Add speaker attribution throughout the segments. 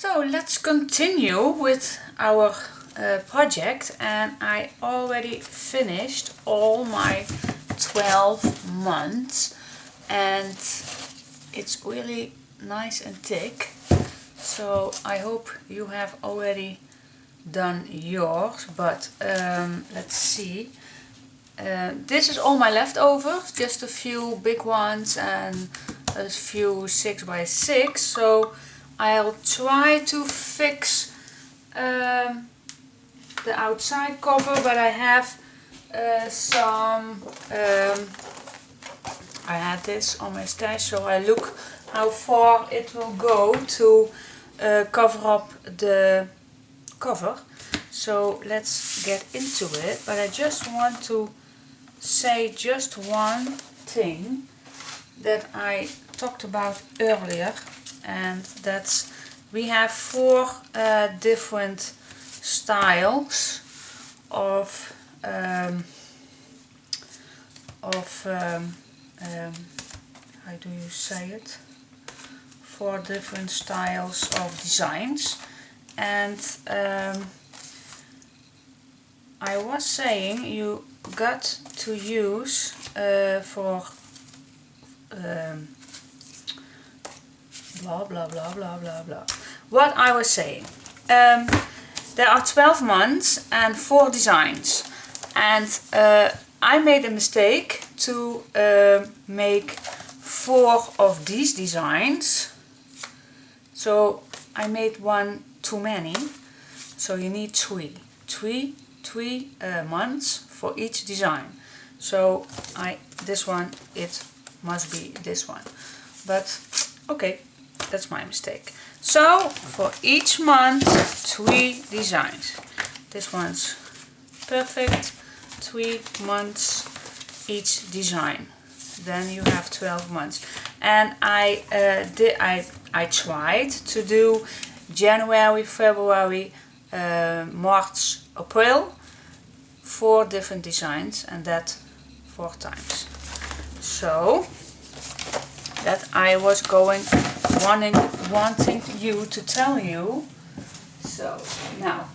Speaker 1: So let's continue with our project, and I already finished all my 12 months and it's really nice and thick, so I hope you have already done yours, but let's see. This is all my leftovers, just a few big ones and a few 6 by 6, so I'll try to fix the outside cover, but I have some, I had this on my stash, so I look how far it will go to cover up the cover. So let's get into it, but I just want to say just one thing that I talked about earlier, and that's we have 4 different styles of how do you say it? 4 different styles of designs, and I was saying you got to use for blah blah blah blah blah blah. What I was saying, there are 12 months and 4 designs, and I made a mistake to make 4 of these designs, so I made one too many, so you need 3 months for each design. So this one, it must be this one, but okay, that's my mistake. So for each month 3 designs. This one's perfect, 3 months each design, then you have 12 months. And I tried to do January, February, March, April, 4 different designs, and that 4 times. So that I was wanting you to tell you. So now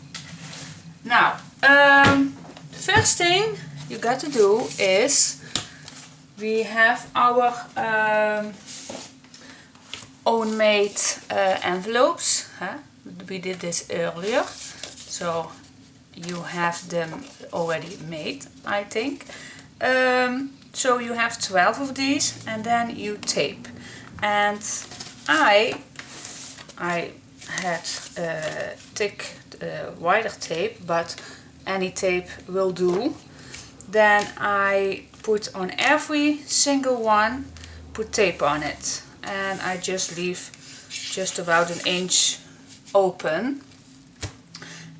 Speaker 1: the first thing you got to do is we have our own made envelopes. We did this earlier, so you have them already made, I think. So you have 12 of these, and then you tape. And I had thick, wider tape, but any tape will do. Then I put on every single one, put tape on it, and I just leave just about an inch open.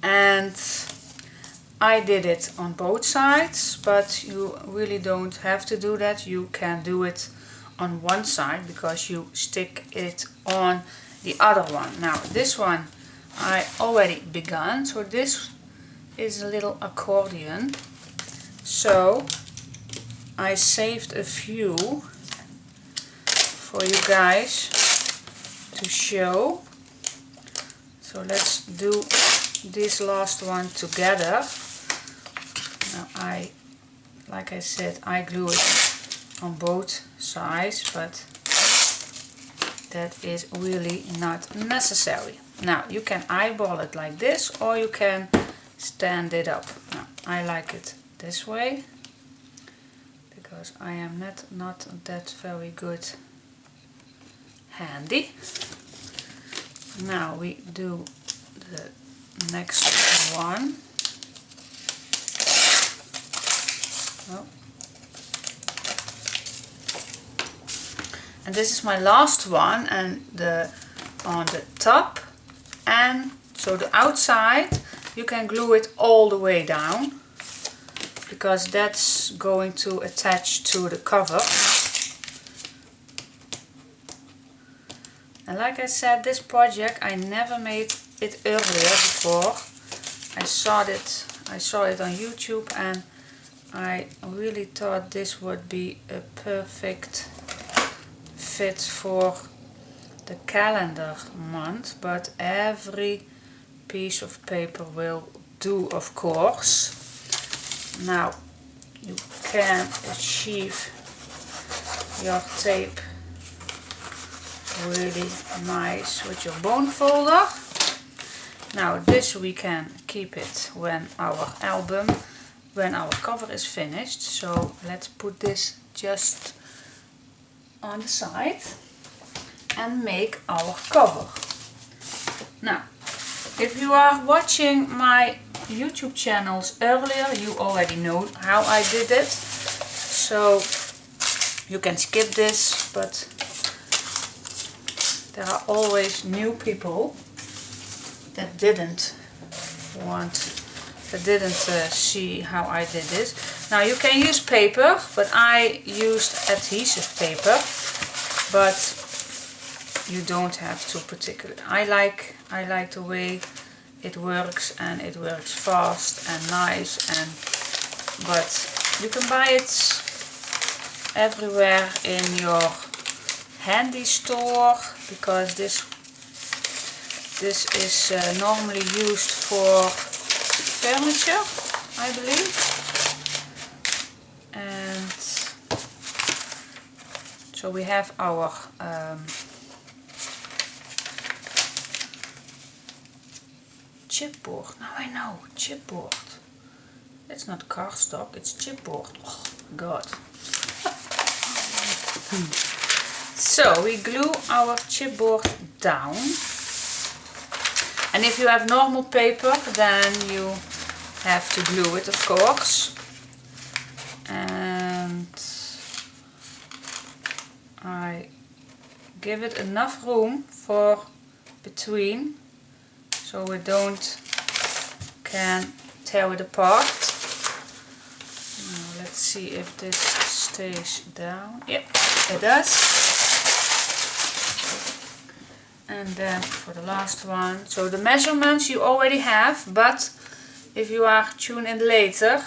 Speaker 1: And I did it on both sides, but you really don't have to do that. You can do it on one side because you stick it on the other one. Now this one I already begun, so this is a little accordion. So I saved a few for you guys to show. So let's do this last one together. Now like I said, I glue it on both sides, but that is really not necessary. Now you can eyeball it like this, or you can stand it up. Now I like it this way because I am not that very good handy. Now we do the next one. Oh. And this is my last one, and on the top, and so the outside you can glue it all the way down because that's going to attach to the cover. And like I said, this project I never made it earlier before. I saw it on YouTube, and I really thought this would be a perfect fit for the calendar month, but every piece of paper will do, of course. Now you can achieve your tape really nice with your bone folder. Now this we can keep it when our cover is finished. So let's put this just on the side and make our cover. Now, if you are watching my YouTube channels earlier, you already know how I did it. So you can skip this, but there are always new people that didn't see how I did this. Now you can use paper, but I used adhesive paper, but you don't have to particularly. I like the way it works, and it works fast and nice, but you can buy it everywhere in your handy store, because this is normally used for furniture, I believe. And so we have our chipboard. Now I know, chipboard. It's not cardstock, it's chipboard. Oh God. So we glue our chipboard down. And if you have normal paper, then you have to glue it, of course. And I give it enough room for between, so we can tear it apart. Now let's see if this stays down. Yep, it does. And then for the last one, so the measurements you already have, but if you are tuned in later,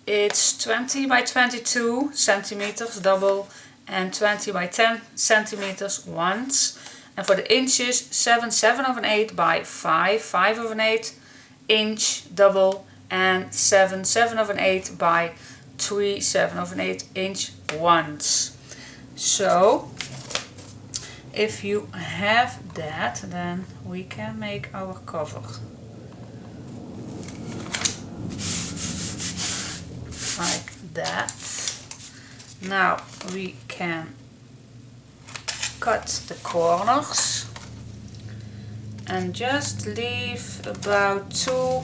Speaker 1: it's 20 by 22 centimeters double and 20 by 10 centimeters once. And for the inches, 7 7/8 by 5 5/8 inch double, and 7 7/8 by 3 7/8 inch once. So if you have that, then we can make our cover. Like that. Now we can cut the corners and just leave about 2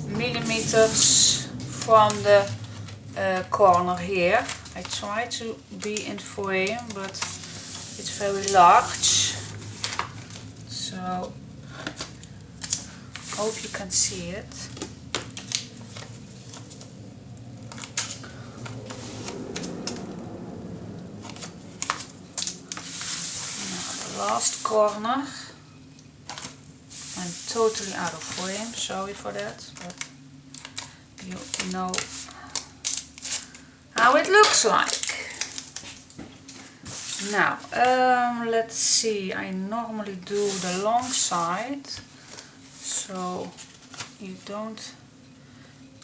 Speaker 1: millimeters from the corner here. I try to be in frame, but it's very large, so hope you can see it. Now the last corner. I'm totally out of frame, sorry for that, but you know how it looks like. Now, let's see, I normally do the long side, so you don't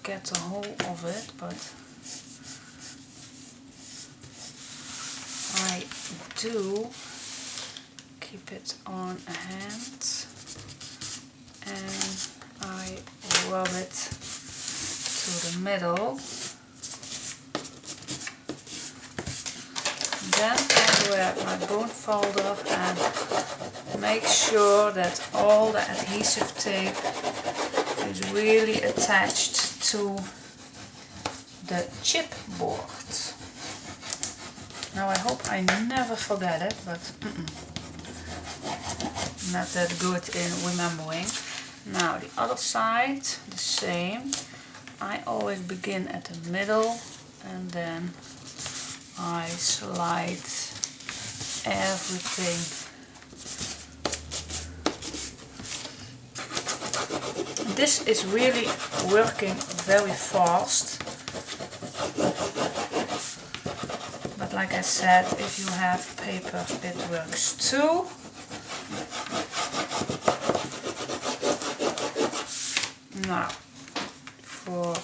Speaker 1: get the whole of it, but I do keep it on a hand and I rub it to the middle. Then I grab my bone folder and make sure that all the adhesive tape is really attached to the chipboard. Now I hope I never forget it, but not that good in remembering. Now the other side, the same. I always begin at the middle and then I slide everything this is really working very fast, but like I said, if you have paper it works too. Now for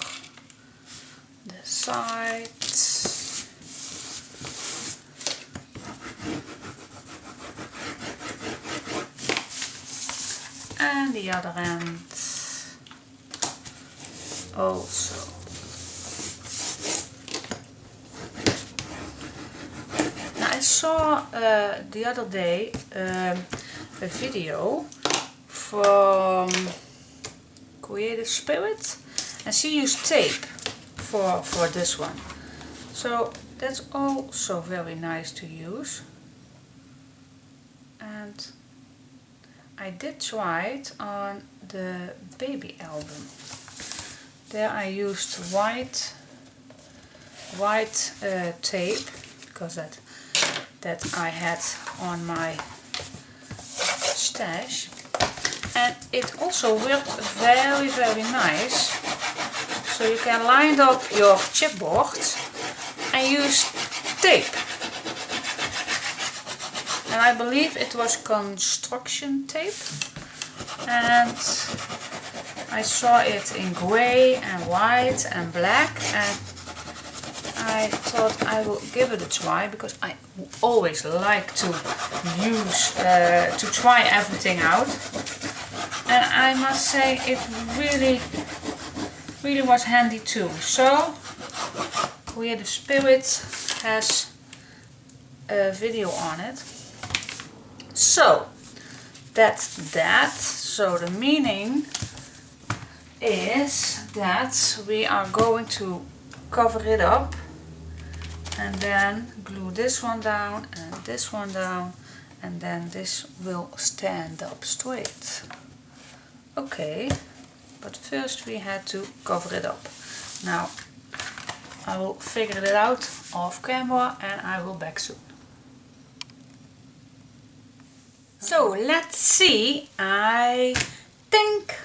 Speaker 1: the sides. And the other end also. Now I saw the other day a video from Creative Spirit, and she used tape for this one. So that's also very nice to use. And I did try it on the baby album. There I used white tape, because that I had on my stash, and it also worked very, very nice. So you can line up your chipboard and use tape. And I believe it was construction tape, and I saw it in grey and white and black, and I thought I will give it a try, because I always like to use, to try everything out. And I must say it really was handy too. So Creative Spirit has a video on it. So that's that. So the meaning is that we are going to cover it up and then glue this one down and this one down, and then this will stand up straight. Okay, but first we had to cover it up. Now I will figure it out off camera and I will back soon. So let's see, I think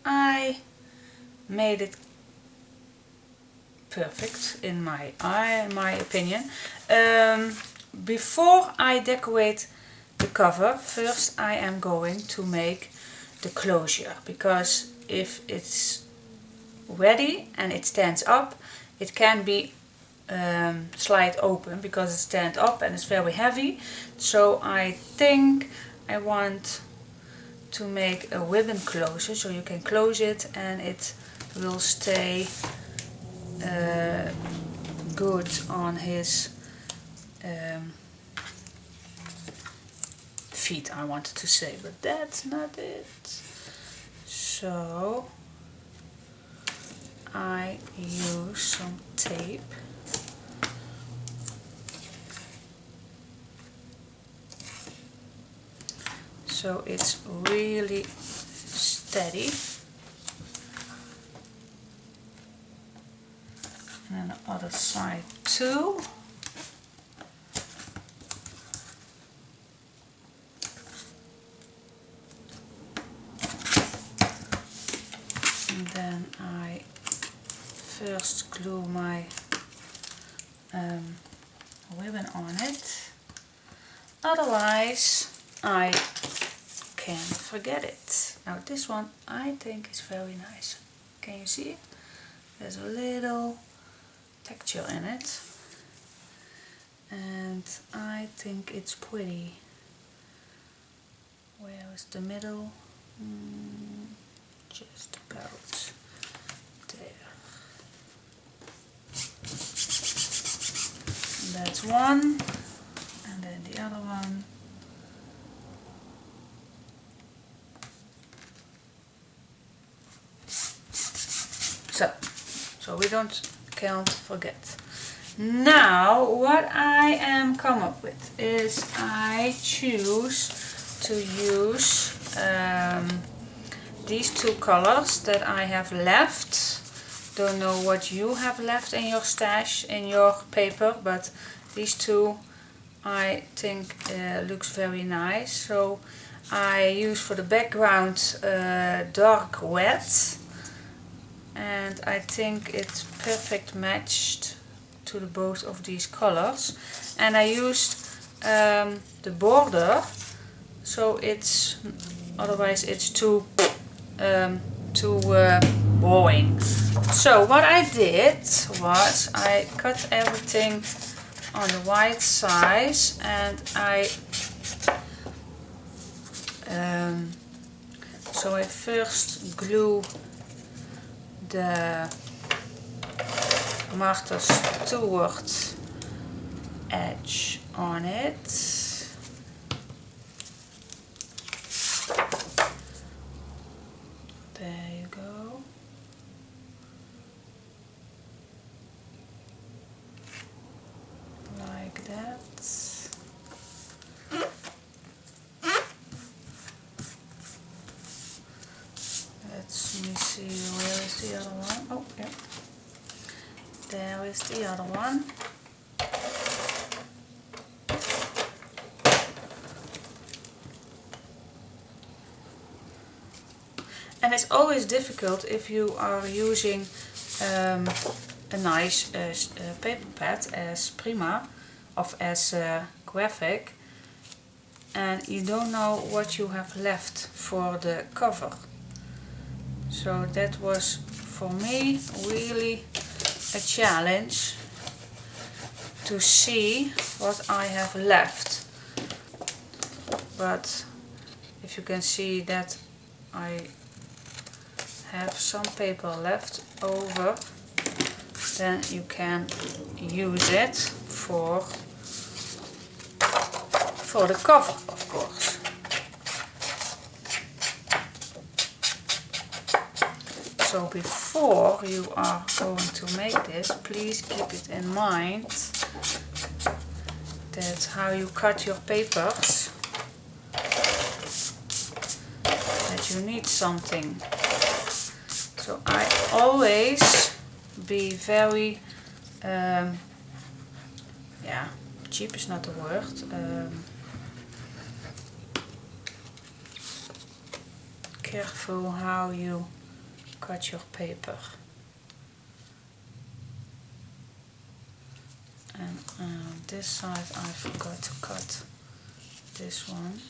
Speaker 1: I made it perfect in my opinion. Before I decorate the cover, first I am going to make the closure, because if it's ready and it stands up, it can be slide open because it stands up and it's very heavy. So I think I want to make a ribbon closure, so you can close it and it will stay good on his feet, I wanted to say, but that's not it. So I use some tape. So it's really steady. And the other side too. And then I first glue my ribbon on it. Otherwise I can forget it. Now this one I think is very nice. Can you see it? There's a little texture in it, and I think it's pretty. Where is the middle? Just about there. That's one, and then the other one. So we can't forget. Now what I am come up with is I choose to use these two colors that I have left. Don't know what you have left in your stash, in your paper, but these two I think looks very nice. So I use for the background dark red. And I think it's perfect matched to the both of these colors. And I used the border, so it's otherwise it's too boring. So what I did was I cut everything on the right size, and I first glue the marker toward edge on it. There you go. Like that. Let me see, where is the other one? Oh, yeah. There is the other one. And it's always difficult if you are using a nice paper pad as Prima or as graphic, and you don't know what you have left for the cover. So that was for me really a challenge to see what I have left. But if you can see that I have some paper left over, then you can use it for the cover, of course. So before you are going to make this, please keep it in mind that how you cut your papers, that you need something. So I always be very, yeah, cheap is not the word, careful how you cut your paper. And this side I forgot to cut this one.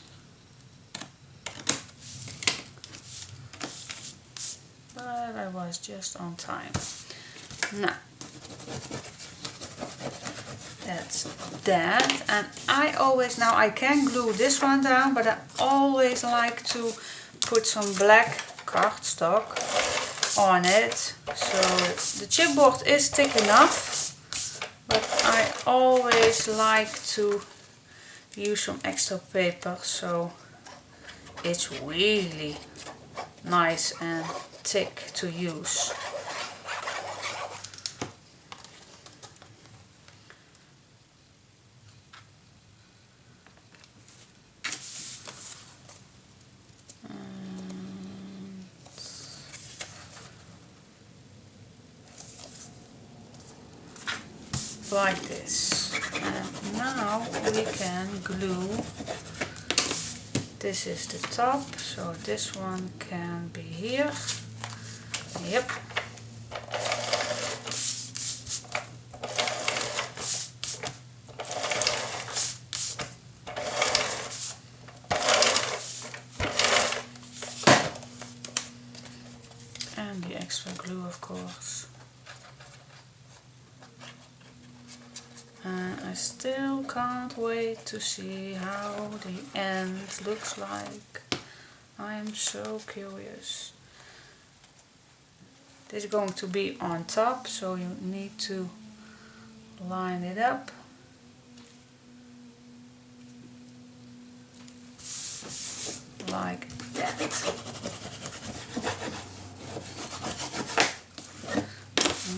Speaker 1: But I was just on time. Now, that's that. And I always, now I can glue this one down, but I always like to put some black cardstock on it. So the chipboard is thick enough, but I always like to use some extra paper so it's really nice and thick to use. Like this. And now we can glue. This is the top, so this one can be here. Yep. And the extra glue, of course. And I still can't wait to see how the end looks like. I am so curious. This is going to be on top, so you need to line it up. Like that.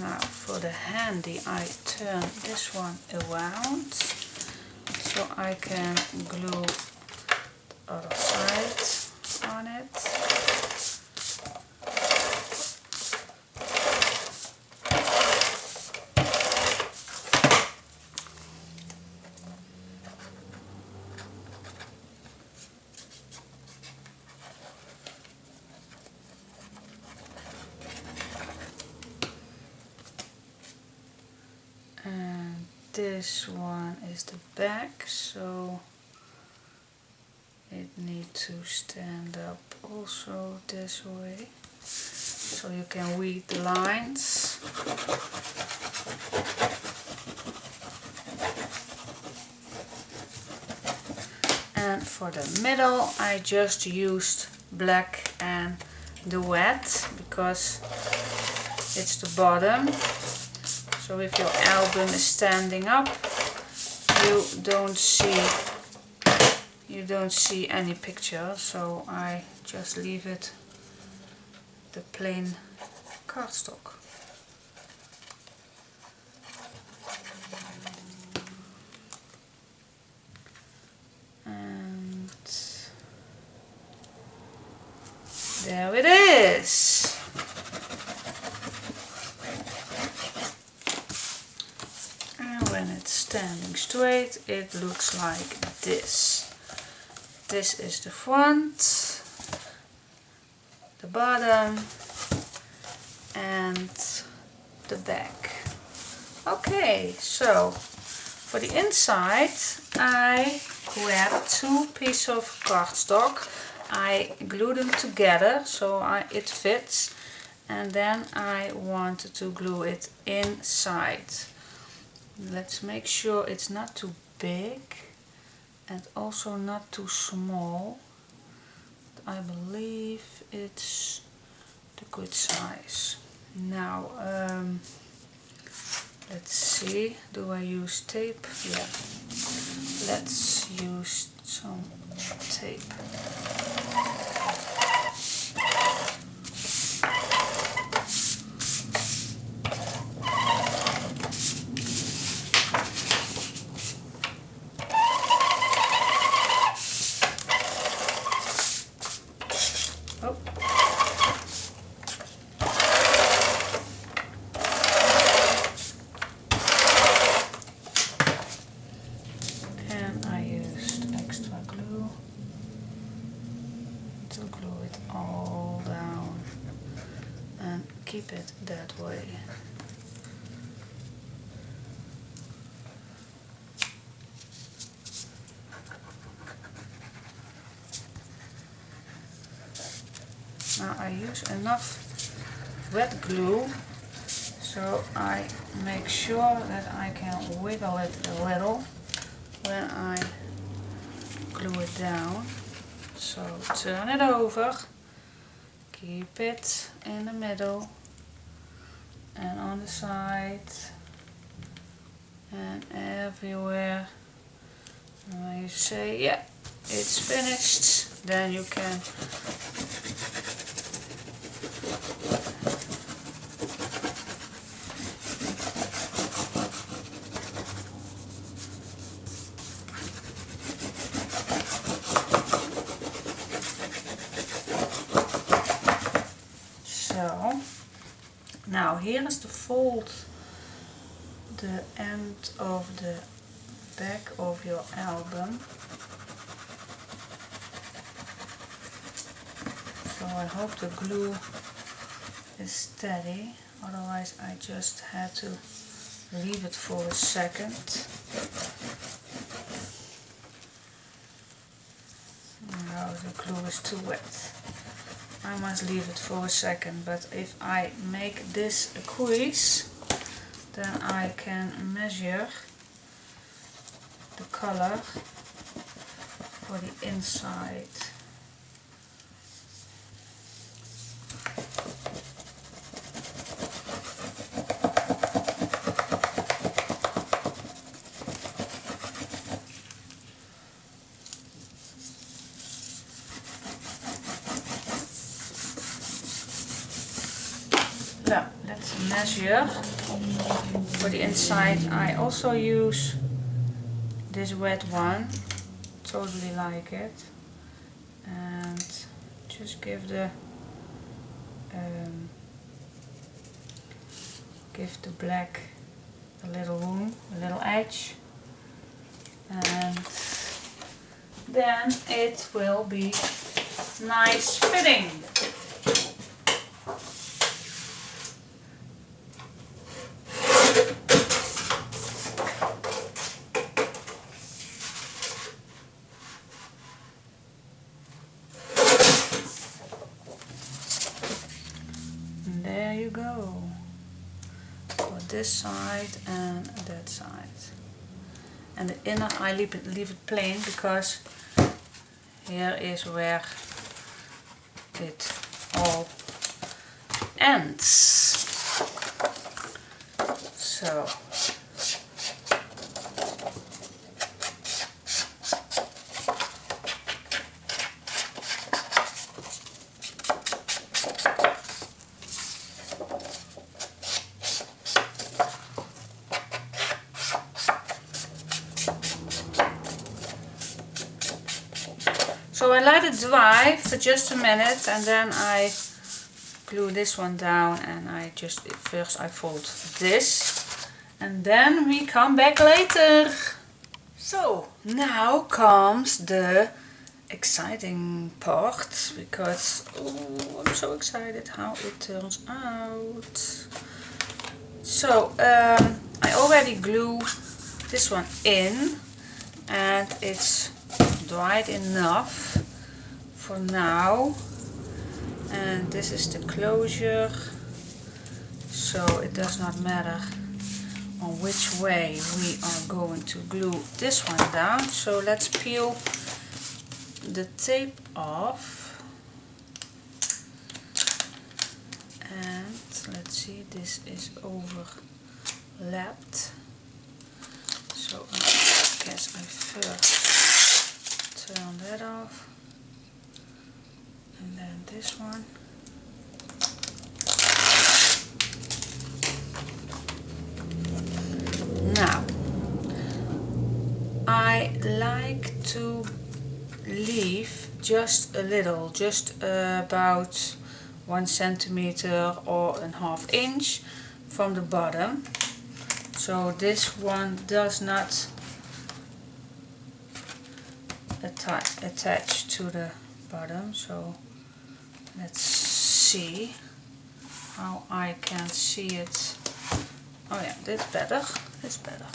Speaker 1: Now for the handy, I turn this one around so I can glue the other side on it. And this one is the back, so it needs to stand up also this way. so you can read the lines. And for the middle I just used black and the wet because it's the bottom. So if your album is standing up, you don't see any picture, so I just leave it the plain cardstock. And there it is. And when it's standing straight, it looks like this. This is the front, the bottom, and the back. Okay, so for the inside I grabbed 2 pieces of cardstock. I glue them together so it fits, and then I wanted to glue it inside. Let's make sure it's not too big and also not too small. I believe it's the good size. Now let's see, do I use tape? Yeah, let's use some tape. Keep it that way. Now I use enough wet glue so I make sure that I can wiggle it a little when I glue it down. So turn it over, keep it in the middle and on the side and everywhere. And when you say, yeah, it's finished, then you can now here is the fold, the end of the back of your album. So I hope the glue is steady, otherwise I just had to leave it for a second. Now the glue is too wet. I must leave it for a second, but if I make this a crease, then I can measure the color for the inside. Now let's measure. For the inside I also use this wet one, totally like it, and just give the black a little room, a little edge, and then it will be nice fitting. you go. For this side and that side. And the inner I leave it plain because here is where it all ends. So I let it dry for just a minute and then I glue this one down, and first I fold this and then we come back later. So now comes the exciting part, because I'm so excited how it turns out. So I already glue this one in and it's dried enough for now, and this is the closure, so it does not matter on which way we are going to glue this one down. So let's peel the tape off, and let's see, this is overlapped, so I guess I first turn that off, and then this one. Now I like to leave just a little, just about 1 centimeter or a ½ inch from the bottom, so this one does not attach to the bottom. So let's see how I can see it. Oh yeah, that's better. That's better.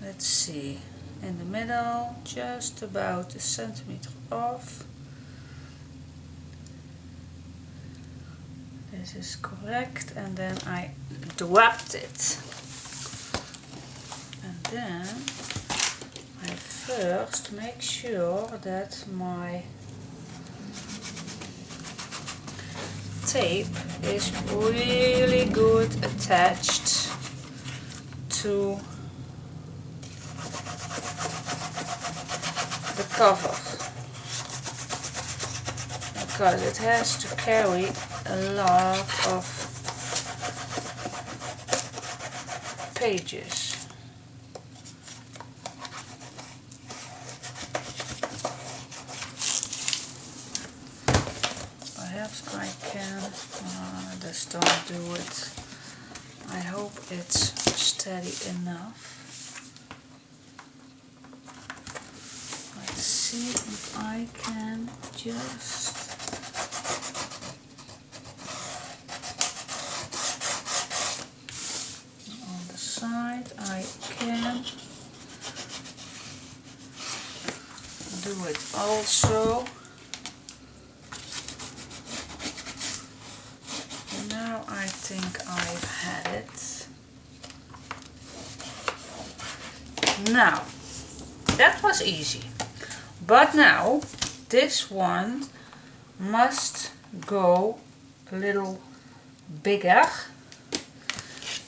Speaker 1: Let's see, in the middle, just about 1 centimeter off. This is correct, and then I dropped it, and then I first make sure that my tape is really good attached to the cover, because it has to carry a lot of pages. Perhaps I can, this don't do it. I hope it's steady enough. Let's see if I can just on the side I can do it also. Now I think I've had it. Now that was easy, but now this one must go a little bigger,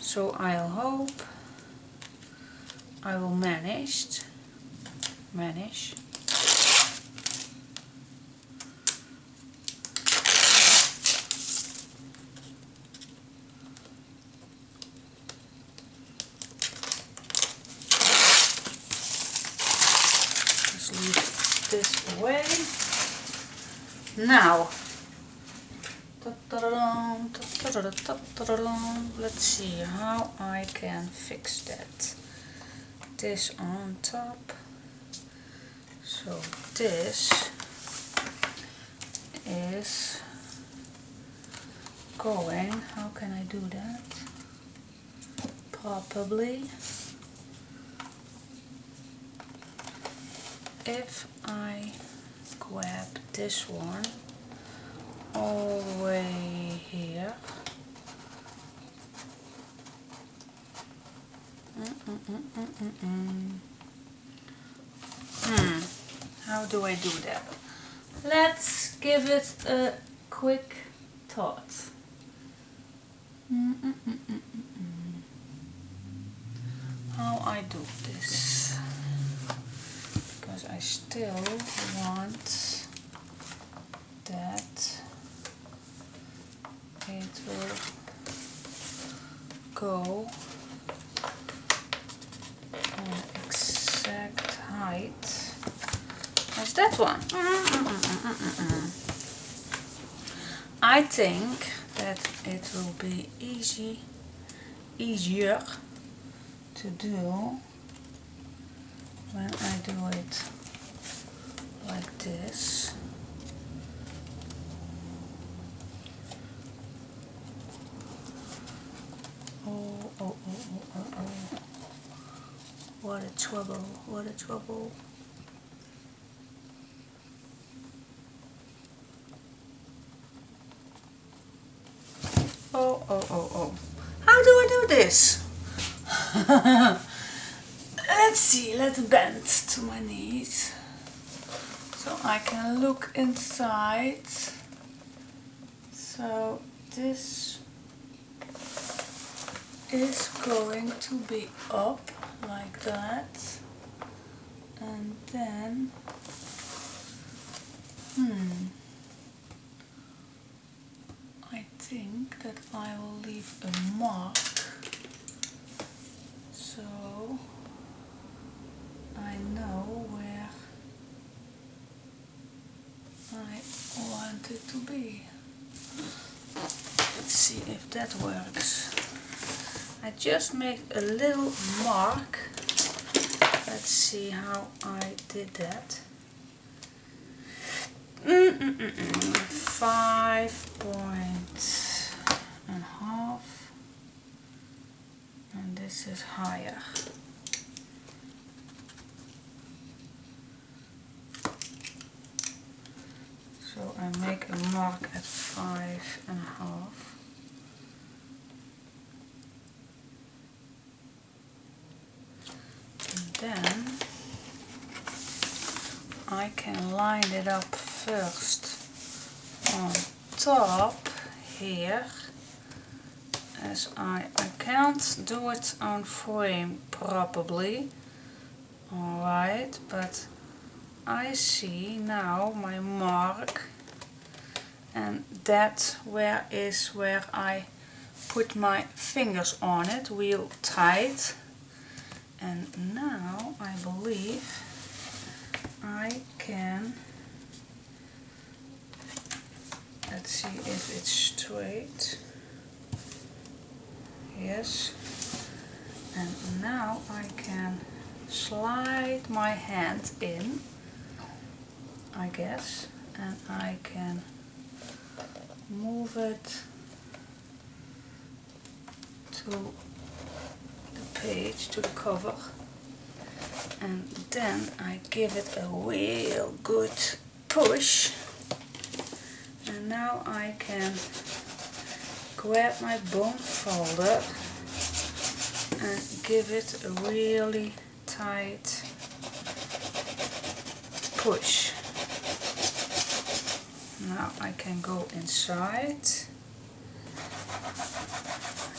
Speaker 1: so I'll hope I will manage. Leave this away. Now, let's see how I can fix that. This on top. So this is going, how can I do that? Probably if I grab this one all the way here How do I do that? Let's give it a quick thought. How I do this? Because I still want that it will go on exact height as that one. I think that it will be easier to do when I do it like this. Oh. What a trouble, what a trouble. Oh. How do I do this? Let's see, let's bend to my knees so I can look inside. So this is going to be up like that, and then I think that I will leave a mark so I know where I want it to be. Let's see if that works. I just make a little mark. Let's see how I did that. 5.5, and this is higher. So I make a mark at 5.5. Then I can line it up first on top here, as I can't do it on frame probably, alright, but I see now my mark, and that is where I put my fingers on it real tight. And now I believe I can, let's see if it's straight. Yes. And now I can slide my hand in, I guess, and I can move it to page, to the cover, and then I give it a real good push, and now I can grab my bone folder and give it a really tight push. Now I can go inside,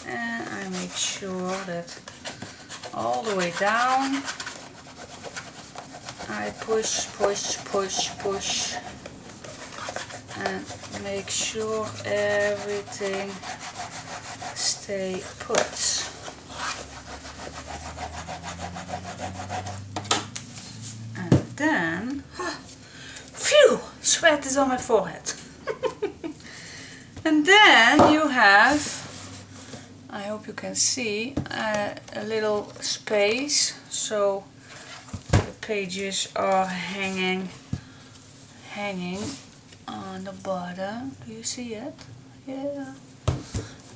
Speaker 1: and I make sure that all the way down I push, and make sure everything stay put. And then, phew, sweat is on my forehead. And then you have, I hope you can see, a little space, so the pages are hanging on the bottom. Do you see it? Yeah.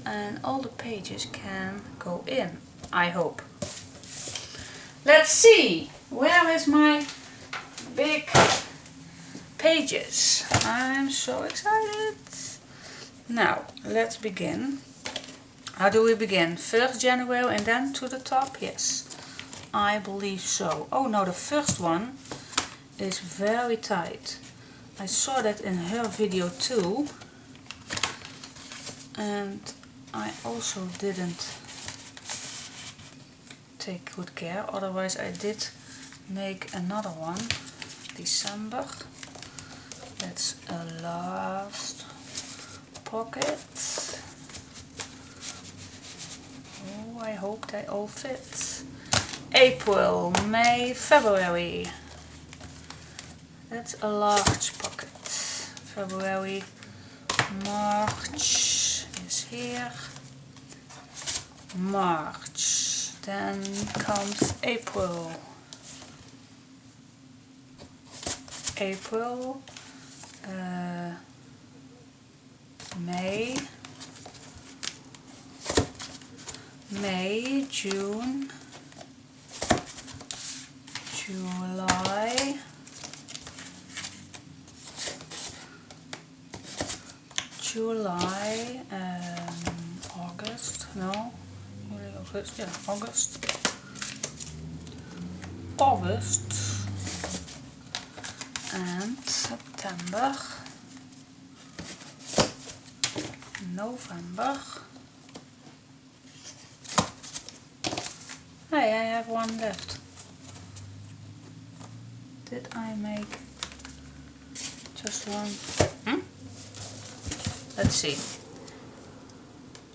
Speaker 1: And all the pages can go in, I hope. Let's see, where is my big pages? I'm so excited. Now, let's begin. How do we begin? 1st January and then to the top? Yes. I believe so. Oh no, the first one is very tight. I saw that in her video too. And I also didn't take good care, otherwise I did make another one. December. That's a last pocket. Oh, I hope they all fit. April, May, February. That's a large pocket. February, March is here. March. Then comes April. April. May. May, June. July. July, August, no, August, yeah, August, and September, November. Hey, I have one left. Did I make just one? Let's see.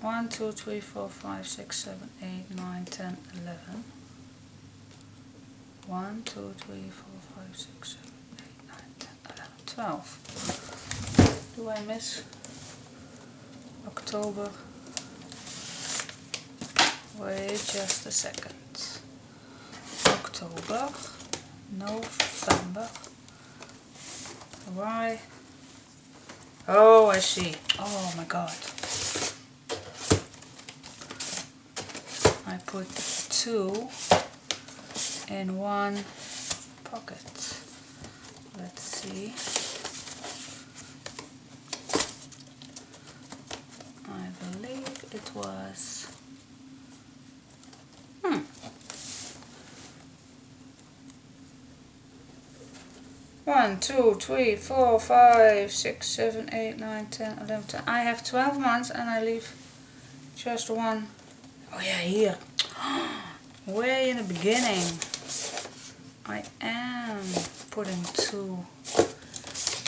Speaker 1: 1, 2, 3, 4, 5, 6, 7, 8, 9, 10, 11. 1, 2, 3, 4, 5, 6, 7, 8, 9, 10, 11, 12. Do I miss October? Wait just a second. October, November. Why? Oh, I see. Oh my god. I put 2 in one pocket. Let's see. I believe it was... 1, 2, 3, 4, 5, 6, 7, 8, 9, 10, 11, 12. I have 12 months and I leave just one. Oh yeah, here. Way in the beginning. I am putting 2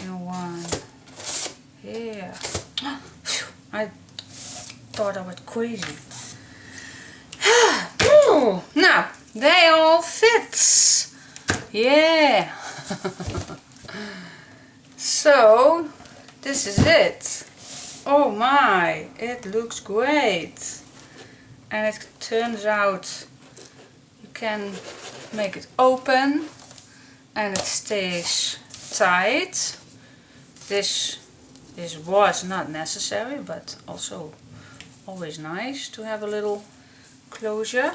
Speaker 1: in one. Here. I thought I was crazy. Now, they all fit. Yeah. So, this is it. Oh my, it looks great. And it turns out you can make it open and it stays tight. This was not necessary, but also always nice to have a little closure.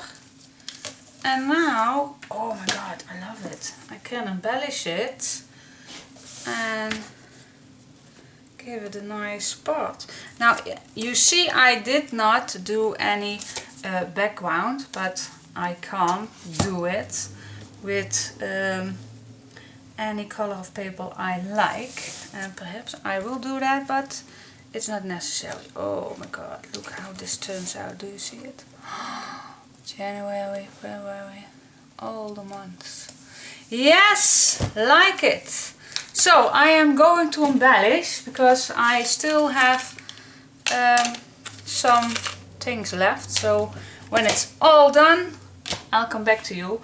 Speaker 1: And now, oh my god, I love it. I can embellish it and give it a nice spot. Now, you see I did not do any background, but I can do it with any color of paper I like. And perhaps I will do that, but it's not necessary. Oh my god, look how this turns out. Do you see it? January, February, all the months. Yes, like it. So I am going to embellish because I still have some things left. So when it's all done, I'll come back to you.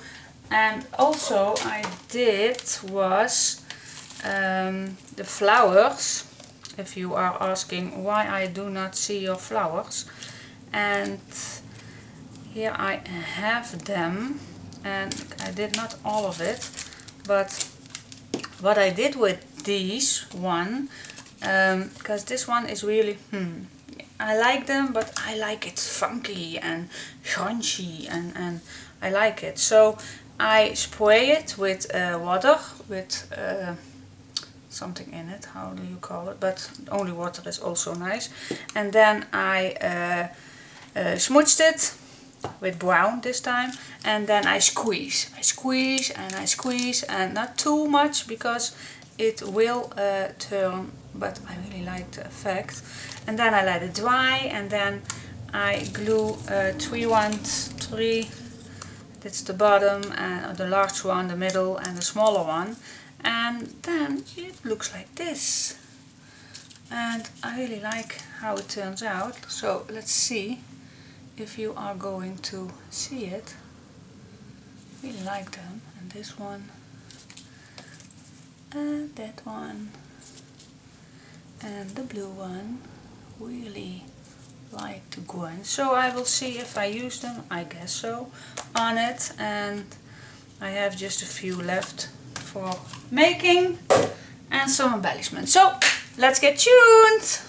Speaker 1: And also I did was the flowers. If you are asking why I do not see your flowers, and here I have them, and I did not all of it, but what I did with these one, because this one is really, I like them, but I like it funky and crunchy, and I like it. So I spray it with water, with something in it, how do you call it, but only water is also nice. And then I smoothed it with brown this time, and then I squeeze and I squeeze, and not too much because it will turn, but I really like the effect. And then I let it dry, and then I glue 3 that's the bottom, and the large one, the middle, and the smaller one, and then it looks like this. And I really like how it turns out. So let's see if you are going to see it. I really like them. And this one, and that one, and the blue one. Really like the grunge. So I will see if I use them, I guess so, on it. And I have just a few left for making and some embellishment. So let's get tuned!